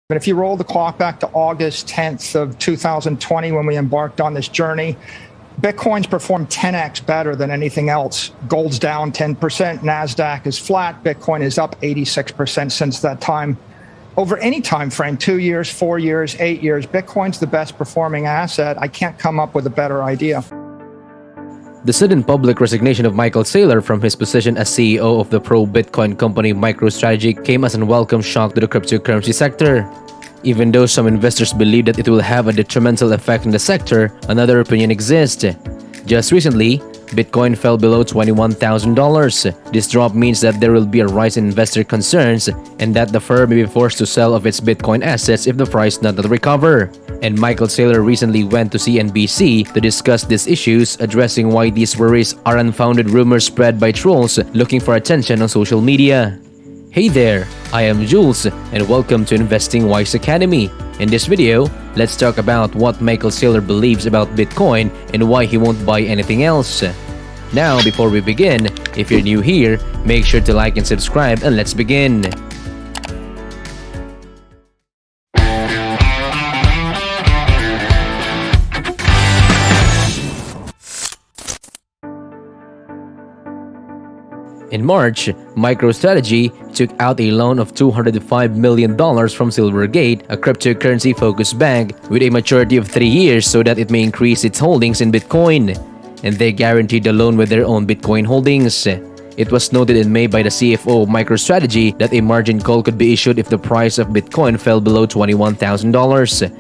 But if you roll the clock back to August 10th of 2020 when we embarked on this journey, Bitcoin's performed 10x better than anything else. Gold's down 10%, NASDAQ is flat, Bitcoin is up 86% since that time. Over any time frame, 2 years, 4 years, 8 years, Bitcoin's the best performing asset. I can't come up with a better idea. The sudden public resignation of Michael Saylor from his position as CEO of the pro-Bitcoin company MicroStrategy came as an unwelcome shock to the cryptocurrency sector. Even though some investors believe that it will have a detrimental effect in the sector, another opinion exists. Just recently, Bitcoin fell below $21,000. This drop means that there will be a rise in investor concerns and that the firm may be forced to sell off its Bitcoin assets if the price does not recover. And Michael Saylor recently went to CNBC to discuss these issues, addressing why these worries are unfounded rumors spread by trolls looking for attention on social media. Hey there, I am Jules and welcome to Investing Wise Academy. In this video, let's talk about what Michael Saylor believes about Bitcoin and why he won't buy anything else. Now, before we begin, if you're new here, make sure to like and subscribe and let's begin. In March, MicroStrategy took out a loan of $205 million from Silvergate, a cryptocurrency-focused bank, with a maturity of 3 years so that it may increase its holdings in Bitcoin. And they guaranteed the loan with their own Bitcoin holdings. It was noted in May by the CFO of Microstrategy that a margin call could be issued if the price of Bitcoin fell below $21,000.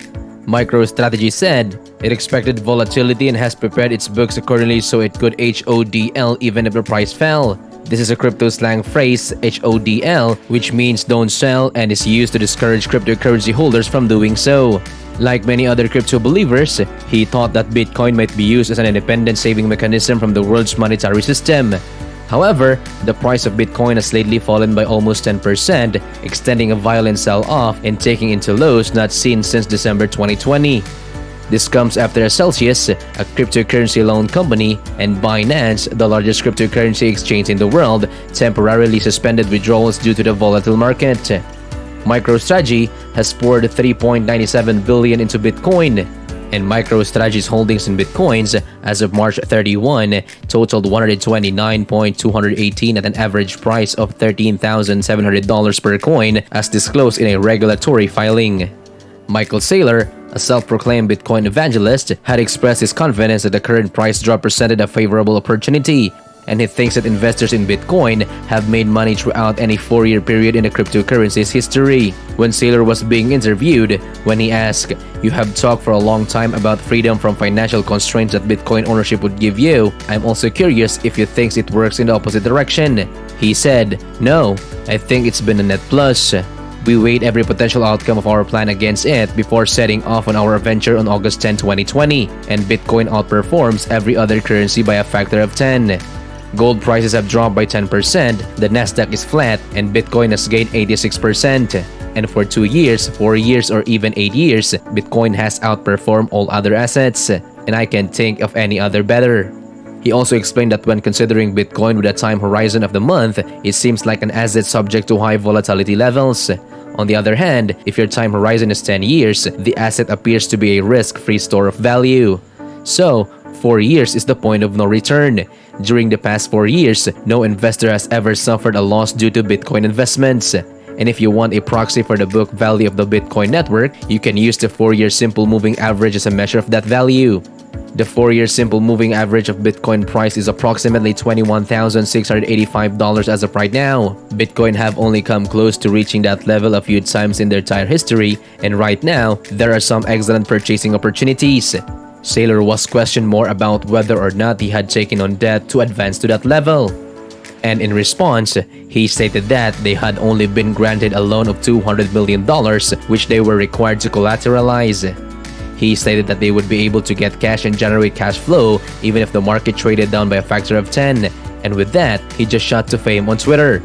MicroStrategy said it expected volatility and has prepared its books accordingly so it could HODL even if the price fell. This is a crypto slang phrase, HODL, which means don't sell and is used to discourage cryptocurrency holders from doing so. Like many other crypto believers, he thought that Bitcoin might be used as an independent saving mechanism from the world's monetary system. However, the price of Bitcoin has lately fallen by almost 10%, extending a violent sell-off and taking into lows not seen since December 2020. This comes after Celsius, a cryptocurrency loan company, and Binance, the largest cryptocurrency exchange in the world, temporarily suspended withdrawals due to the volatile market. MicroStrategy has poured $3.97 billion into Bitcoin, and MicroStrategy's holdings in Bitcoins as of March 31 totaled $129.218 at an average price of $13,700 per coin as disclosed in a regulatory filing. Michael Saylor, a self-proclaimed Bitcoin evangelist, had expressed his confidence that the current price drop presented a favorable opportunity, and he thinks that investors in Bitcoin have made money throughout any 4-year period in the cryptocurrency's history. When Saylor was being interviewed, when he asked, "You have talked for a long time about freedom from financial constraints that Bitcoin ownership would give you. I'm also curious if you think it works in the opposite direction." He said, "No, I think it's been a net plus. We weighed every potential outcome of our plan against it before setting off on our venture on August 10, 2020, and Bitcoin outperforms every other currency by a factor of 10. Gold prices have dropped by 10%, the NASDAQ is flat, and Bitcoin has gained 86%. And for 2 years, 4 years, or even 8 years, Bitcoin has outperformed all other assets, and I can't think of any other better." He also explained that when considering Bitcoin with a time horizon of the month, it seems like an asset subject to high volatility levels. On the other hand, if your time horizon is 10 years, the asset appears to be a risk-free store of value. So, 4 years is the point of no return. During the past 4 years, no investor has ever suffered a loss due to Bitcoin investments. And if you want a proxy for the book value of the Bitcoin network, you can use the 4-year simple moving average as a measure of that value. The 4-year simple moving average of Bitcoin price is approximately $21,685 as of right now. Bitcoin have only come close to reaching that level a few times in their entire history, and right now, there are some excellent purchasing opportunities. Saylor was questioned more about whether or not he had taken on debt to advance to that level. And in response, he stated that they had only been granted a loan of $200 million, which they were required to collateralize. He stated that they would be able to get cash and generate cash flow even if the market traded down by a factor of 10. And with that, he just shot to fame on Twitter.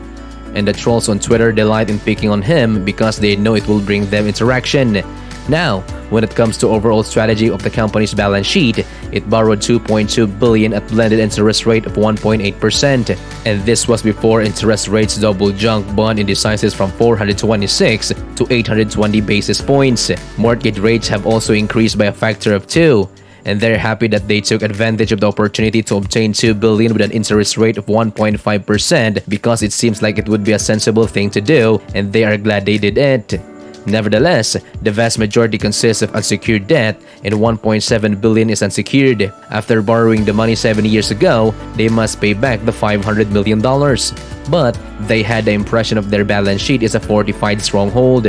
And the trolls on Twitter delight in picking on him because they know it will bring them interaction. Now, when it comes to overall strategy of the company's balance sheet, it borrowed $2.2 billion at blended interest rate of 1.8%. And this was before interest rates doubled junk bond indices from 426 to 820 basis points. Mortgage rates have also increased by a factor of 2. And they're happy that they took advantage of the opportunity to obtain $2 billion with an interest rate of 1.5% because it seems like it would be a sensible thing to do, and they are glad they did it. Nevertheless, the vast majority consists of unsecured debt, and $1.7 billion is unsecured. After borrowing the money 7 years ago, they must pay back the $500 million. But they had the impression of their balance sheet is a fortified stronghold.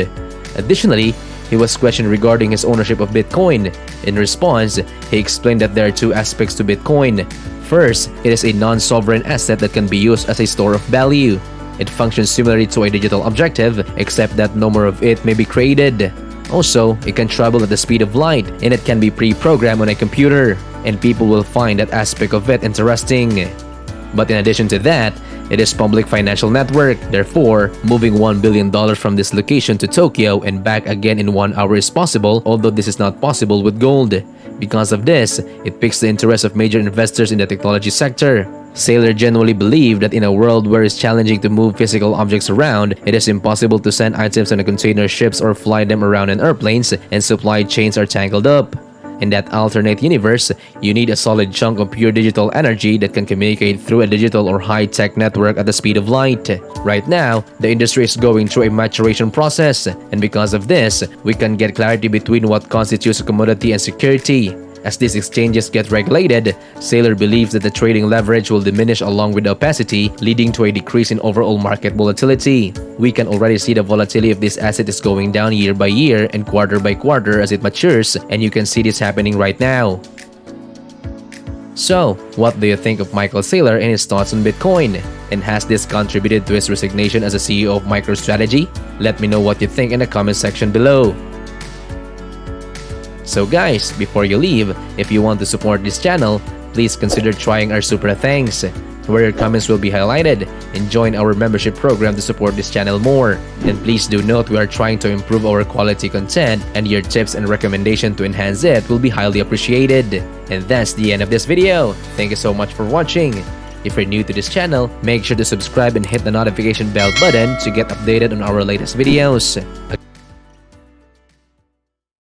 Additionally, he was questioned regarding his ownership of Bitcoin. In response, he explained that there are two aspects to Bitcoin. First, it is a non-sovereign asset that can be used as a store of value. It functions similarly to a digital objective, except that no more of it may be created. Also, it can travel at the speed of light, and it can be pre-programmed on a computer, and people will find that aspect of it interesting. But in addition to that, it is public financial network. Therefore, moving $1 billion from this location to Tokyo and back again in 1 hour is possible, although this is not possible with gold. Because of this, it piques the interest of major investors in the technology sector. Saylor genuinely believed that in a world where it's challenging to move physical objects around, it is impossible to send items on a container ships or fly them around in airplanes, and supply chains are tangled up. In that alternate universe, you need a solid chunk of pure digital energy that can communicate through a digital or high-tech network at the speed of light. Right now, the industry is going through a maturation process, and because of this, we can get clarity between what constitutes a commodity and security. As these exchanges get regulated, Saylor believes that the trading leverage will diminish along with the opacity, leading to a decrease in overall market volatility. We can already see the volatility of this asset is going down year by year and quarter by quarter as it matures, and you can see this happening right now. So, what do you think of Michael Saylor and his thoughts on Bitcoin? And has this contributed to his resignation as a CEO of Microstrategy? Let me know what you think in the comment section below. So guys, before you leave, if you want to support this channel, please consider trying our super thanks, where your comments will be highlighted, and join our membership program to support this channel more. And please do note we are trying to improve our quality content, and your tips and recommendation to enhance it will be highly appreciated. And that's the end of this video. Thank you so much for watching. If you're new to this channel, make sure to subscribe and hit the notification bell button to get updated on our latest videos.